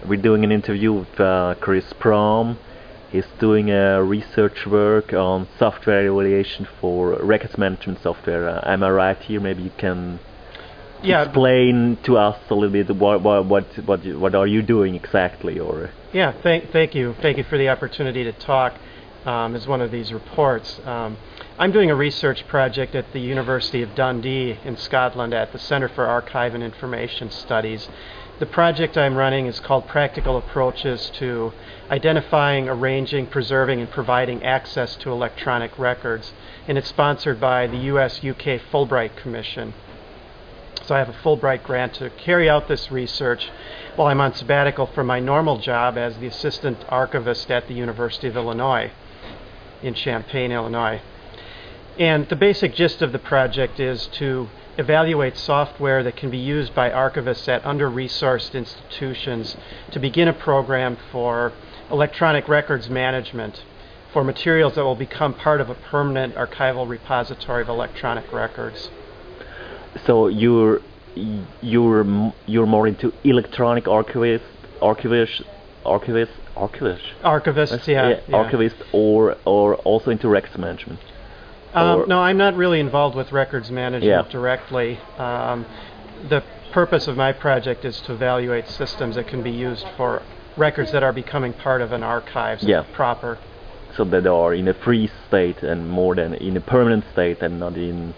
we're doing an interview with Chris Prom. He's doing research work on software evaluation for records management software. Am I right here? Maybe you can explain to us a little bit what are you doing exactly, or? Yeah, thank you for the opportunity to talk as one of these reports. I'm doing a research project at the University of Dundee in Scotland at the Centre for Archive and Information Studies. The project I'm running is called Practical Approaches to Identifying, Arranging, Preserving, and Providing Access to Electronic Records, and it's sponsored by the US-UK Fulbright Commission. So I have a Fulbright grant to carry out this research while I'm on sabbatical from my normal job as the assistant archivist at the University of Illinois in Champaign, Illinois. And the basic gist of the project is to evaluate software that can be used by archivists at under-resourced institutions to begin a program for electronic records management for materials that will become part of a permanent archival repository of electronic records. So you're more into electronic archivists, yeah. Archivists, or also into records management. No, I'm not really involved with records management directly. The purpose of my project is to evaluate systems that can be used for records that are becoming part of an archive proper. So that are in a free state and more than in a permanent state and not in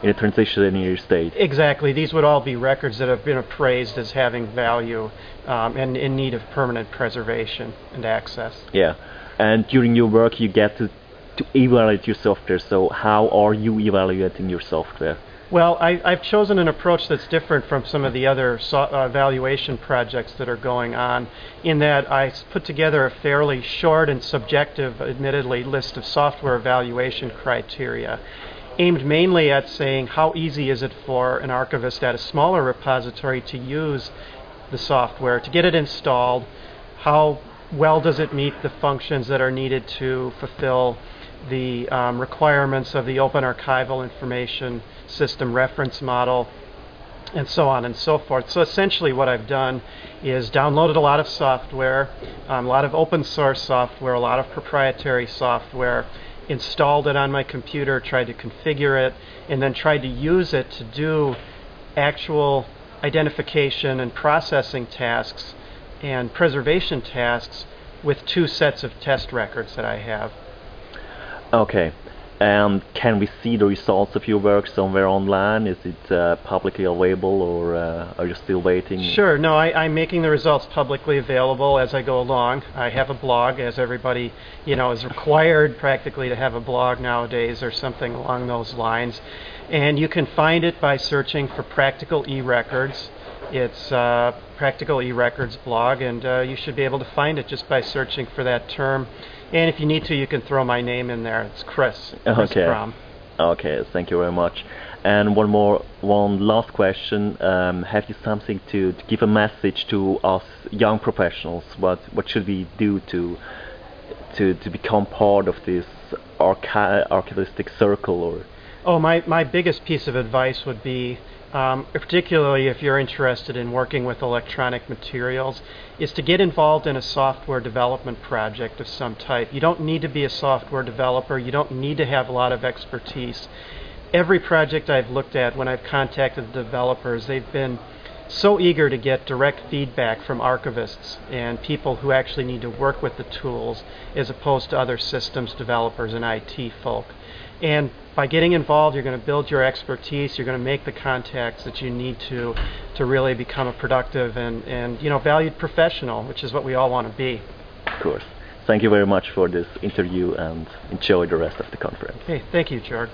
a transitionary state. Exactly. These would all be records that have been appraised as having value and in need of permanent preservation and access. Yeah. And during your work you get to evaluate your software. So how are you evaluating your software? Well, I've chosen an approach that's different from some of the other evaluation projects that are going on, in that I put together a fairly short and subjective, admittedly, list of software evaluation criteria, aimed mainly at saying how easy is it for an archivist at a smaller repository to use the software, to get it installed, how well does it meet the functions that are needed to fulfill the requirements of the Open Archival Information System reference model, and so on and so forth. So essentially what I've done is downloaded a lot of software, a lot of open source software, a lot of proprietary software, installed it on my computer, tried to configure it, and then tried to use it to do actual identification and processing tasks and preservation tasks with two sets of test records that I have. Okay, and can we see the results of your work somewhere online? Is it publicly available, or are you still waiting? Sure, no, I'm making the results publicly available as I go along. I have a blog, as everybody is required practically to have a blog nowadays or something along those lines. And you can find it by searching for Practical eRecords. It's Practical eRecords blog, and you should be able to find it just by searching for that term. And if you need to, you can throw my name in there. It's Chris Prom. Okay, thank you very much. And one last question. Have you something to give a message to us young professionals? What should we do to become part of this archivistic circle? Or my biggest piece of advice would be, particularly if you're interested in working with electronic materials, is to get involved in a software development project of some type. You don't need to be a software developer. You don't need to have a lot of expertise. Every project I've looked at, when I've contacted the developers, they've been so eager to get direct feedback from archivists and people who actually need to work with the tools, as opposed to other systems developers and IT folk. And by getting involved, you're going to build your expertise, you're going to make the contacts that you need to really become a productive and valued professional, which is what we all want to be. Of course. Thank you very much for this interview, and enjoy the rest of the conference. Okay, thank you, George.